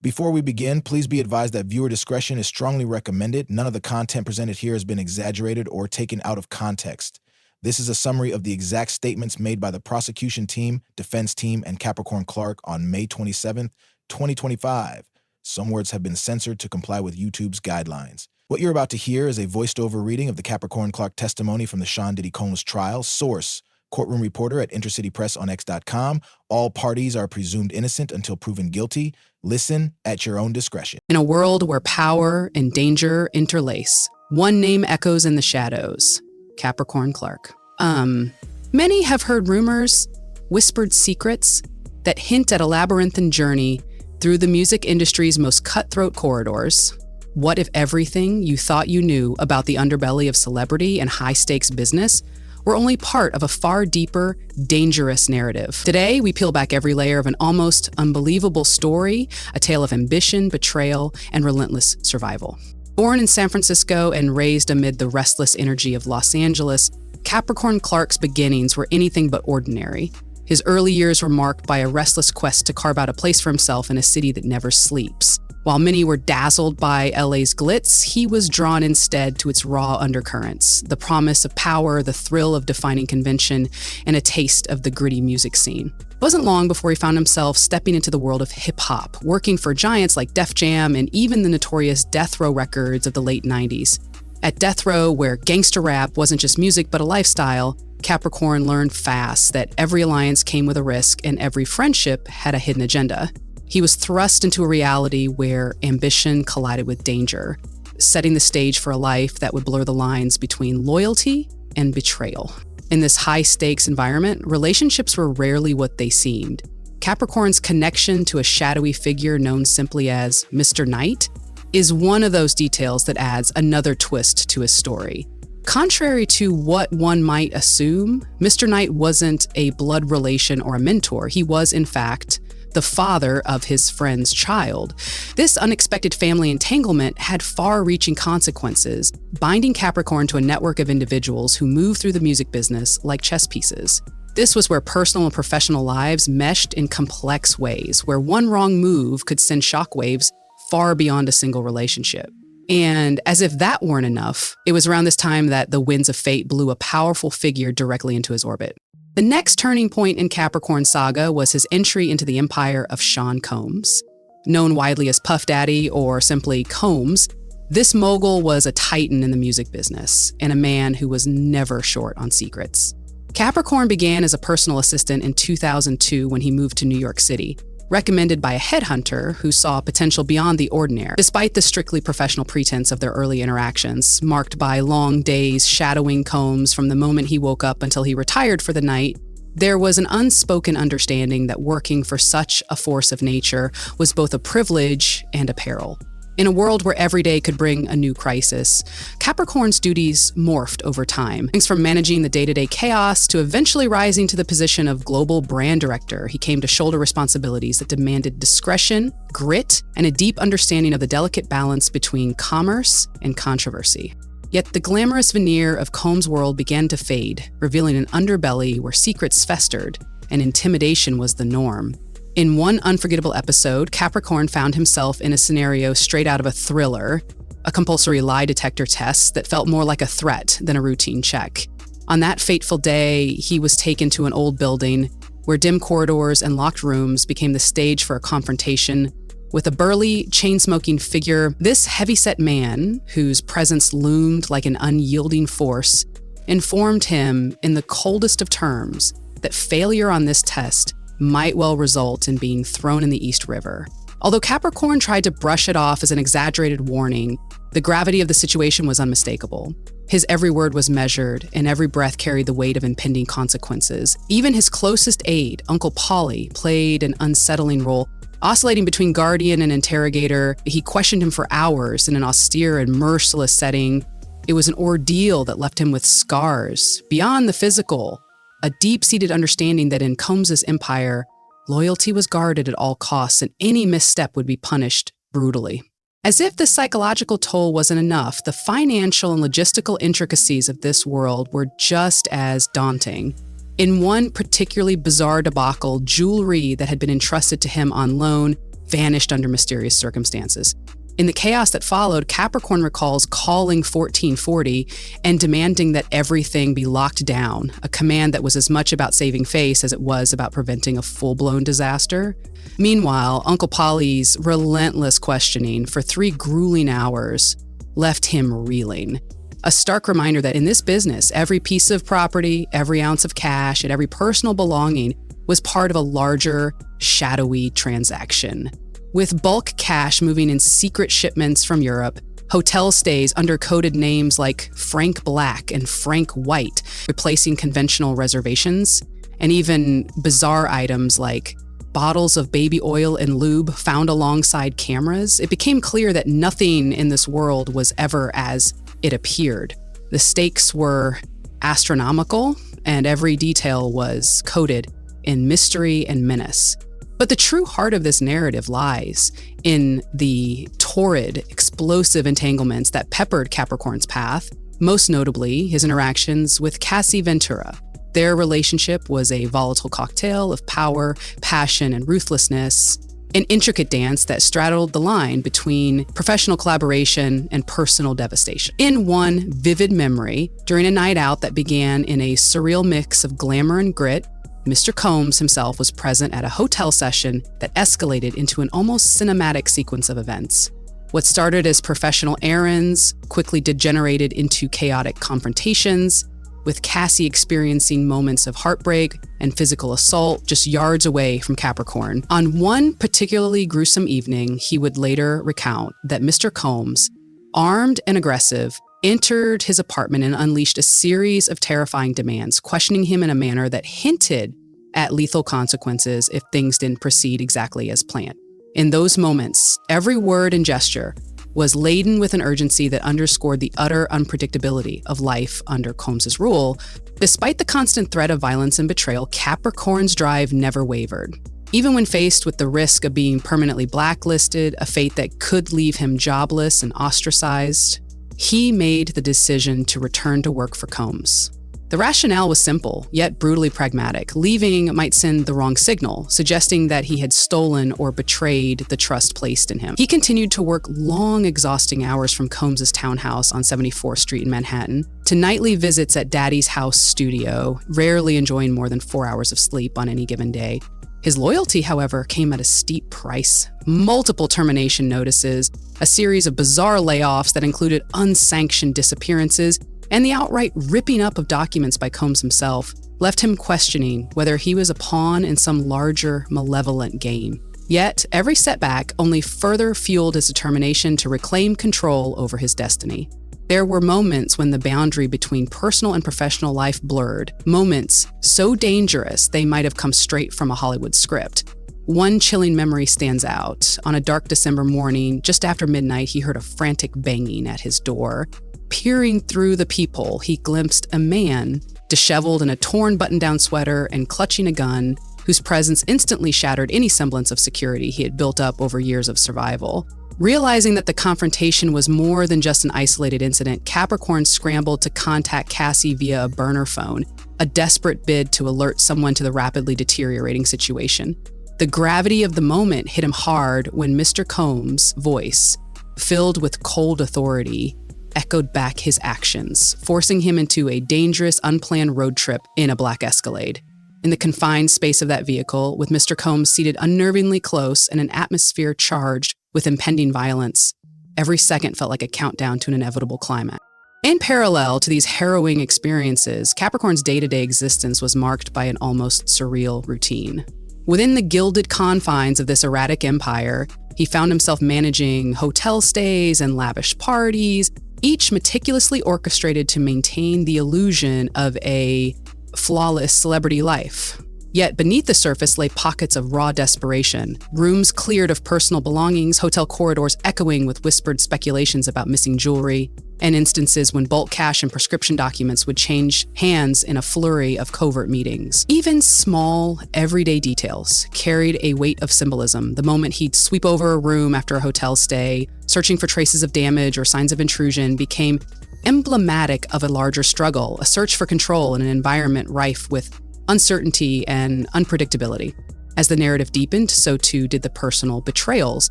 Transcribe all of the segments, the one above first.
Before we begin, please be advised that viewer discretion is strongly recommended. None of the content presented here has been exaggerated or taken out of context. This is a summary of the exact statements made by the prosecution team, defense team, and Capricorn Clark on May 27th, 2025. Some words have been censored to comply with YouTube's guidelines. What you're about to hear is a voiced-over reading of the Capricorn Clark testimony from the Sean Diddy Combs trial. Source: courtroom reporter at IntercityPress on X.com. All parties are presumed innocent until proven guilty. Listen at your own discretion. In a world where power and danger interlace, one name echoes in the shadows: Capricorn Clark. Many have heard rumors, whispered secrets that hint at a labyrinthine journey through the music industry's most cutthroat corridors. What if everything you thought you knew about the underbelly of celebrity and high-stakes business were only part of a far deeper, dangerous narrative? Today, we peel back every layer of an almost unbelievable story, a tale of ambition, betrayal, and relentless survival. Born in San Francisco and raised amid the restless energy of Los Angeles, Capricorn Clark's beginnings were anything but ordinary. His early years were marked by a restless quest to carve out a place for himself in a city that never sleeps. While many were dazzled by LA's glitz, he was drawn instead to its raw undercurrents, the promise of power, the thrill of defining convention, and a taste of the gritty music scene. It wasn't long before he found himself stepping into the world of hip-hop, working for giants like Def Jam and even the notorious Death Row records of the late 90s. At Death Row, where gangster rap wasn't just music but a lifestyle, Capricorn learned fast that every alliance came with a risk and every friendship had a hidden agenda. He was thrust into a reality where ambition collided with danger, setting the stage for a life that would blur the lines between loyalty and betrayal. In this high-stakes environment, relationships were rarely what they seemed. Capricorn's connection to a shadowy figure known simply as Mr. Knight is one of those details that adds another twist to his story. Contrary to what one might assume, Mr. Knight wasn't a blood relation or a mentor. He was, in fact, the father of his friend's child. This unexpected family entanglement had far-reaching consequences, binding Capricorn to a network of individuals who move through the music business like chess pieces. This was where personal and professional lives meshed in complex ways, where one wrong move could send shockwaves far beyond a single relationship. And as if that weren't enough, it was around this time that the winds of fate blew a powerful figure directly into his orbit. The next turning point in Capricorn's saga was his entry into the empire of Sean Combs. Known widely as Puff Daddy or simply Combs, this mogul was a titan in the music business and a man who was never short on secrets. Capricorn began as a personal assistant in 2002 when he moved to New York City, recommended by a headhunter who saw potential beyond the ordinary. Despite the strictly professional pretense of their early interactions, marked by long days shadowing Combs from the moment he woke up until he retired for the night, there was an unspoken understanding that working for such a force of nature was both a privilege and a peril. In a world where every day could bring a new crisis, Capricorn's duties morphed over time. Thanks from managing the day-to-day chaos to eventually rising to the position of global brand director, he came to shoulder responsibilities that demanded discretion, grit, and a deep understanding of the delicate balance between commerce and controversy. Yet the glamorous veneer of Combs' world began to fade, revealing an underbelly where secrets festered and intimidation was the norm. In one unforgettable episode, Capricorn found himself in a scenario straight out of a thriller, a compulsory lie detector test that felt more like a threat than a routine check. On that fateful day, he was taken to an old building where dim corridors and locked rooms became the stage for a confrontation with a burly, chain-smoking figure. This heavy-set man, whose presence loomed like an unyielding force, informed him in the coldest of terms that failure on this test might well result in being thrown in the East River. Although Capricorn tried to brush it off as an exaggerated warning, the gravity of the situation was unmistakable. His every word was measured, and every breath carried the weight of impending consequences. Even his closest aide, Uncle Polly, played an unsettling role. Oscillating between guardian and interrogator, he questioned him for hours in an austere and merciless setting. It was an ordeal that left him with scars beyond the physical, a deep-seated understanding that in Combs' empire, loyalty was guarded at all costs and any misstep would be punished brutally. As if the psychological toll wasn't enough, the financial and logistical intricacies of this world were just as daunting. In one particularly bizarre debacle, jewelry that had been entrusted to him on loan vanished under mysterious circumstances. In the chaos that followed, Capricorn recalls calling 1440 and demanding that everything be locked down, a command that was as much about saving face as it was about preventing a full-blown disaster. Meanwhile, Uncle Polly's relentless questioning for 3 grueling hours left him reeling. A stark reminder that in this business, every piece of property, every ounce of cash, and every personal belonging was part of a larger, shadowy transaction. With bulk cash moving in secret shipments from Europe, hotel stays under coded names like Frank Black and Frank White, replacing conventional reservations, and even bizarre items like bottles of baby oil and lube found alongside cameras, it became clear that nothing in this world was ever as it appeared. The stakes were astronomical, and every detail was coded in mystery and menace. But the true heart of this narrative lies in the torrid, explosive entanglements that peppered Capricorn's path, most notably his interactions with Cassie Ventura. Their relationship was a volatile cocktail of power, passion, and ruthlessness, an intricate dance that straddled the line between professional collaboration and personal devastation. In one vivid memory, during a night out that began in a surreal mix of glamour and grit, Mr. Combs himself was present at a hotel session that escalated into an almost cinematic sequence of events. What started as professional errands quickly degenerated into chaotic confrontations, with Cassie experiencing moments of heartbreak and physical assault just yards away from Capricorn. On one particularly gruesome evening, he would later recount that Mr. Combs, armed and aggressive, entered his apartment and unleashed a series of terrifying demands, questioning him in a manner that hinted at lethal consequences if things didn't proceed exactly as planned. In those moments, every word and gesture was laden with an urgency that underscored the utter unpredictability of life under Combs's rule. Despite the constant threat of violence and betrayal, Capricorn's drive never wavered. Even when faced with the risk of being permanently blacklisted, a fate that could leave him jobless and ostracized, he made the decision to return to work for Combs. The rationale was simple, yet brutally pragmatic. Leaving might send the wrong signal, suggesting that he had stolen or betrayed the trust placed in him. He continued to work long, exhausting hours from Combs's townhouse on 74th Street in Manhattan to nightly visits at Daddy's house studio, rarely enjoying more than 4 hours of sleep on any given day. His loyalty, however, came at a steep price. Multiple termination notices, a series of bizarre layoffs that included unsanctioned disappearances, and the outright ripping up of documents by Combs himself left him questioning whether he was a pawn in some larger, malevolent game. Yet, every setback only further fueled his determination to reclaim control over his destiny. There were moments when the boundary between personal and professional life blurred, moments so dangerous they might have come straight from a Hollywood script. One chilling memory stands out. On a dark December morning, just after midnight, he heard a frantic banging at his door. Peering through the peephole, he glimpsed a man, disheveled in a torn button-down sweater and clutching a gun, whose presence instantly shattered any semblance of security he had built up over years of survival. Realizing that the confrontation was more than just an isolated incident, Capricorn scrambled to contact Cassie via a burner phone, a desperate bid to alert someone to the rapidly deteriorating situation. The gravity of the moment hit him hard when Mr. Combs' voice, filled with cold authority, echoed back his actions, forcing him into a dangerous, unplanned road trip in a black Escalade. In the confined space of that vehicle, with Mr. Combs seated unnervingly close and an atmosphere charged with impending violence, every second felt like a countdown to an inevitable climax. In parallel to these harrowing experiences, Capricorn's day-to-day existence was marked by an almost surreal routine. Within the gilded confines of this erratic empire, he found himself managing hotel stays and lavish parties, each meticulously orchestrated to maintain the illusion of a flawless celebrity life. Yet beneath the surface lay pockets of raw desperation, rooms cleared of personal belongings, hotel corridors echoing with whispered speculations about missing jewelry, and instances when bulk cash and prescription documents would change hands in a flurry of covert meetings. Even small, everyday details carried a weight of symbolism. The moment he'd sweep over a room after a hotel stay, searching for traces of damage or signs of intrusion, became emblematic of a larger struggle, a search for control in an environment rife with uncertainty and unpredictability. As the narrative deepened, so too did the personal betrayals.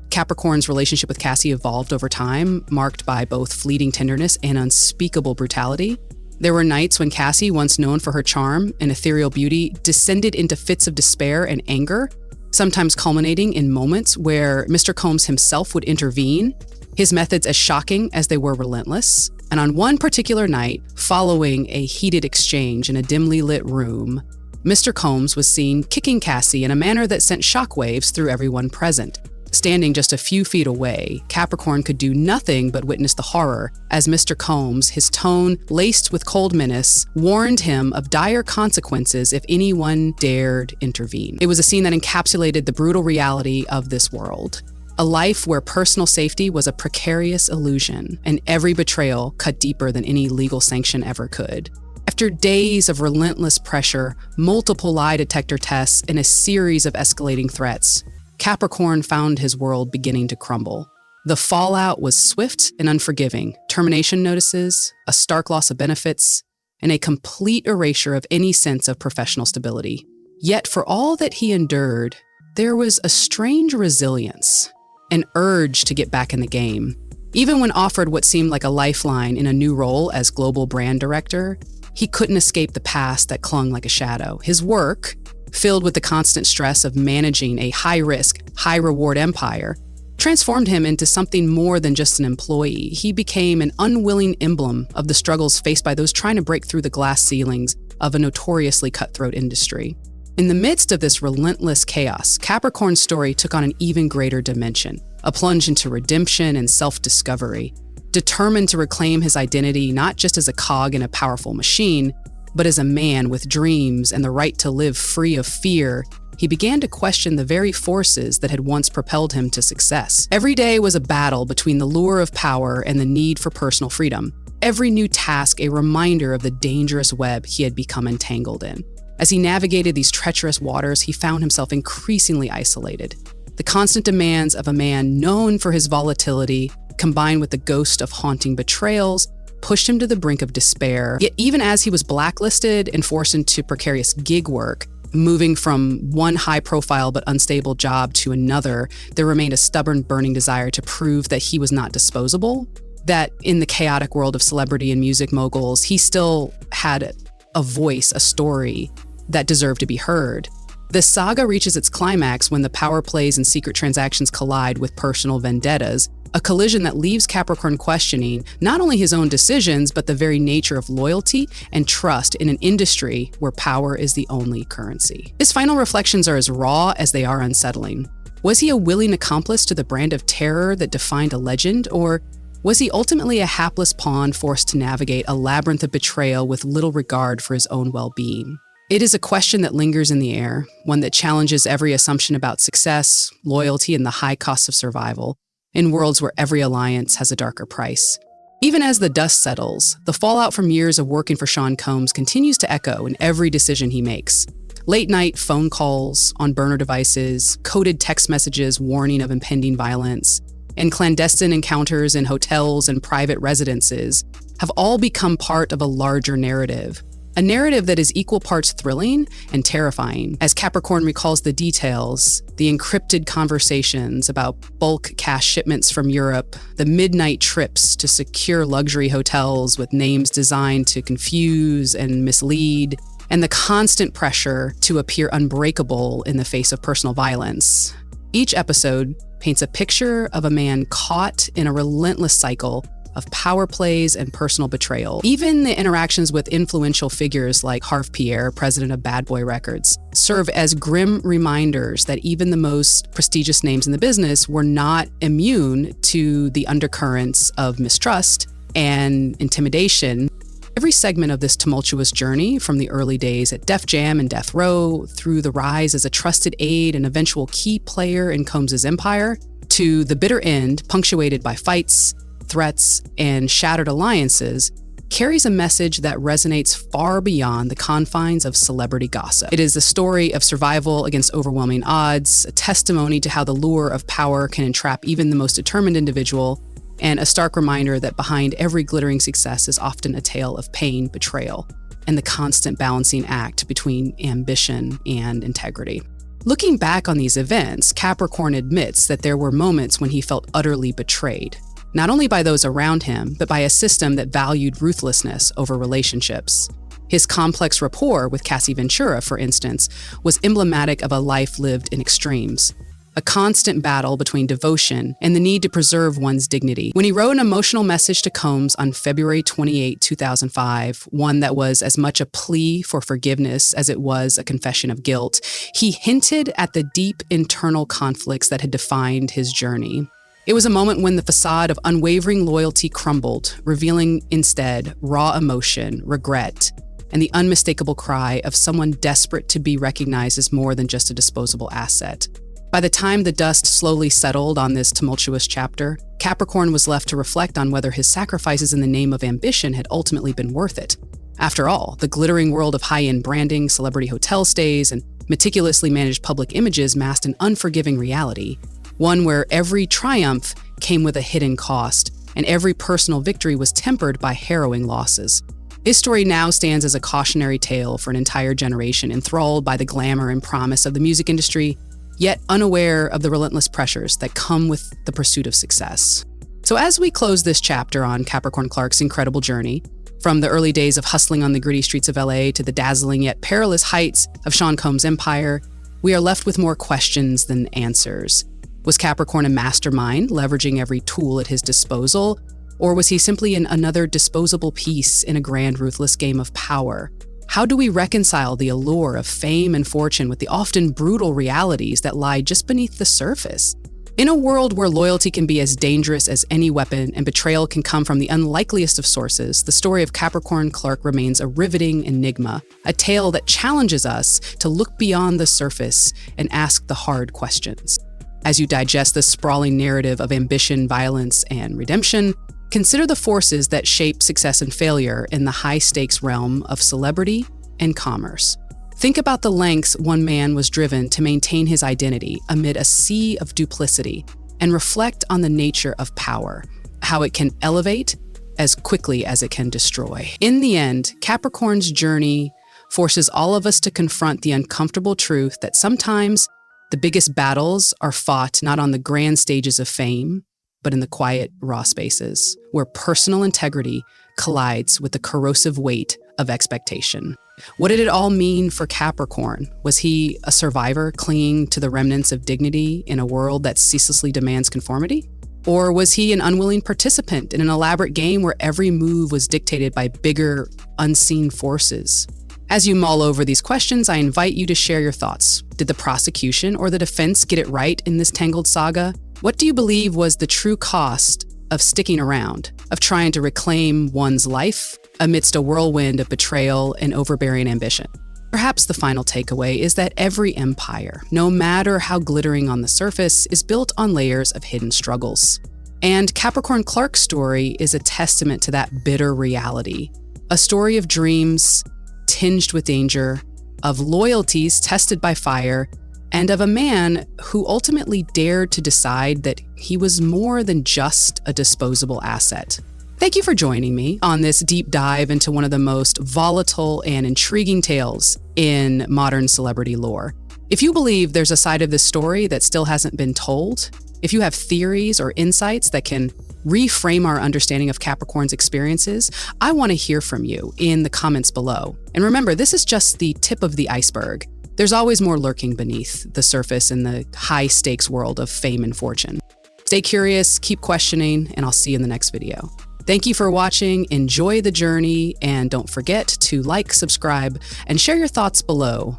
Capricorn's relationship with Cassie evolved over time, marked by both fleeting tenderness and unspeakable brutality. There were nights when Cassie, once known for her charm and ethereal beauty, descended into fits of despair and anger, sometimes culminating in moments where Mr. Combs himself would intervene, his methods as shocking as they were relentless. And on one particular night, following a heated exchange in a dimly lit room, Mr. Combs was seen kicking Cassie in a manner that sent shockwaves through everyone present. Standing just a few feet away, Capricorn could do nothing but witness the horror as Mr. Combs, his tone laced with cold menace, warned him of dire consequences if anyone dared intervene. It was a scene that encapsulated the brutal reality of this world. A life where personal safety was a precarious illusion, and every betrayal cut deeper than any legal sanction ever could. After days of relentless pressure, multiple lie detector tests, and a series of escalating threats, Capricorn found his world beginning to crumble. The fallout was swift and unforgiving. Termination notices, a stark loss of benefits, and a complete erasure of any sense of professional stability. Yet for all that he endured, there was a strange resilience, an urge to get back in the game. Even when offered what seemed like a lifeline in a new role as global brand director, he couldn't escape the past that clung like a shadow. His work, filled with the constant stress of managing a high-risk, high-reward empire, transformed him into something more than just an employee. He became an unwilling emblem of the struggles faced by those trying to break through the glass ceilings of a notoriously cutthroat industry. In the midst of this relentless chaos, Capricorn's story took on an even greater dimension, a plunge into redemption and self-discovery. Determined to reclaim his identity not just as a cog in a powerful machine, but as a man with dreams and the right to live free of fear, he began to question the very forces that had once propelled him to success. Every day was a battle between the lure of power and the need for personal freedom. Every new task a reminder of the dangerous web he had become entangled in. As he navigated these treacherous waters, he found himself increasingly isolated. The constant demands of a man known for his volatility, combined with the ghost of haunting betrayals, pushed him to the brink of despair. Yet even as he was blacklisted and forced into precarious gig work, moving from one high-profile but unstable job to another, there remained a stubborn, burning desire to prove that he was not disposable, that in the chaotic world of celebrity and music moguls, he still had a voice, a story that deserved to be heard. The saga reaches its climax when the power plays and secret transactions collide with personal vendettas, a collision that leaves Capricorn questioning not only his own decisions, but the very nature of loyalty and trust in an industry where power is the only currency. His final reflections are as raw as they are unsettling. Was he a willing accomplice to the brand of terror that defined a legend, or was he ultimately a hapless pawn forced to navigate a labyrinth of betrayal with little regard for his own well-being? It is a question that lingers in the air, one that challenges every assumption about success, loyalty, and the high cost of survival in worlds where every alliance has a darker price. Even as the dust settles, the fallout from years of working for Sean Combs continues to echo in every decision he makes. Late-night phone calls on burner devices, coded text messages warning of impending violence, and clandestine encounters in hotels and private residences have all become part of a larger narrative. A narrative that is equal parts thrilling and terrifying. As Capricorn recalls the details, the encrypted conversations about bulk cash shipments from Europe, the midnight trips to secure luxury hotels with names designed to confuse and mislead, and the constant pressure to appear unbreakable in the face of personal violence. Each episode paints a picture of a man caught in a relentless cycle of power plays and personal betrayal. Even the interactions with influential figures like Harve Pierre, president of Bad Boy Records, serve as grim reminders that even the most prestigious names in the business were not immune to the undercurrents of mistrust and intimidation. Every segment of this tumultuous journey, from the early days at Def Jam and Death Row, through the rise as a trusted aide and eventual key player in Combs' empire, to the bitter end, punctuated by fights, threats, and shattered alliances, carries a message that resonates far beyond the confines of celebrity gossip. It is a story of survival against overwhelming odds, a testimony to how the lure of power can entrap even the most determined individual, and a stark reminder that behind every glittering success is often a tale of pain, betrayal, and the constant balancing act between ambition and integrity. Looking back on these events, Capricorn admits that there were moments when he felt utterly betrayed, not only by those around him, but by a system that valued ruthlessness over relationships. His complex rapport with Cassie Ventura, for instance, was emblematic of a life lived in extremes, a constant battle between devotion and the need to preserve one's dignity. When he wrote an emotional message to Combs on February 28, 2005, one that was as much a plea for forgiveness as it was a confession of guilt, he hinted at the deep internal conflicts that had defined his journey. It was a moment when the facade of unwavering loyalty crumbled, revealing instead raw emotion, regret, and the unmistakable cry of someone desperate to be recognized as more than just a disposable asset. By the time the dust slowly settled on this tumultuous chapter, Capricorn was left to reflect on whether his sacrifices in the name of ambition had ultimately been worth it. After all, the glittering world of high-end branding, celebrity hotel stays, and meticulously managed public images masked an unforgiving reality, one where every triumph came with a hidden cost, and every personal victory was tempered by harrowing losses. His story now stands as a cautionary tale for an entire generation enthralled by the glamour and promise of the music industry, yet unaware of the relentless pressures that come with the pursuit of success. So as we close this chapter on Capricorn Clark's incredible journey, from the early days of hustling on the gritty streets of LA to the dazzling yet perilous heights of Sean Combs' empire, we are left with more questions than answers. Was Capricorn a mastermind, leveraging every tool at his disposal? Or was he simply another disposable piece in a grand, ruthless game of power? How do we reconcile the allure of fame and fortune with the often brutal realities that lie just beneath the surface? In a world where loyalty can be as dangerous as any weapon and betrayal can come from the unlikeliest of sources, the story of Capricorn Clark remains a riveting enigma, a tale that challenges us to look beyond the surface and ask the hard questions. As you digest this sprawling narrative of ambition, violence, and redemption, consider the forces that shape success and failure in the high-stakes realm of celebrity and commerce. Think about the lengths one man was driven to maintain his identity amid a sea of duplicity, and reflect on the nature of power, how it can elevate as quickly as it can destroy. In the end, Capricorn's journey forces all of us to confront the uncomfortable truth that sometimes the biggest battles are fought not on the grand stages of fame, but in the quiet, raw spaces where personal integrity collides with the corrosive weight of expectation. What did it all mean for Capricorn? Was he a survivor clinging to the remnants of dignity in a world that ceaselessly demands conformity? Or was he an unwilling participant in an elaborate game where every move was dictated by bigger, unseen forces? As you mull over these questions, I invite you to share your thoughts. Did the prosecution or the defense get it right in this tangled saga? What do you believe was the true cost of sticking around, of trying to reclaim one's life amidst a whirlwind of betrayal and overbearing ambition? Perhaps the final takeaway is that every empire, no matter how glittering on the surface, is built on layers of hidden struggles. And Capricorn Clark's story is a testament to that bitter reality. A story of dreams tinged with danger, of loyalties tested by fire, and of a man who ultimately dared to decide that he was more than just a disposable asset. Thank you for joining me on this deep dive into one of the most volatile and intriguing tales in modern celebrity lore. If you believe there's a side of this story that still hasn't been told, if you have theories or insights that can reframe our understanding of Capricorn's experiences, I want to hear from you in the comments below. And remember, this is just the tip of the iceberg. There's always more lurking beneath the surface in the high-stakes world of fame and fortune. Stay curious, keep questioning, and I'll see you in the next video. Thank you for watching, enjoy the journey, and don't forget to like, subscribe, and share your thoughts below.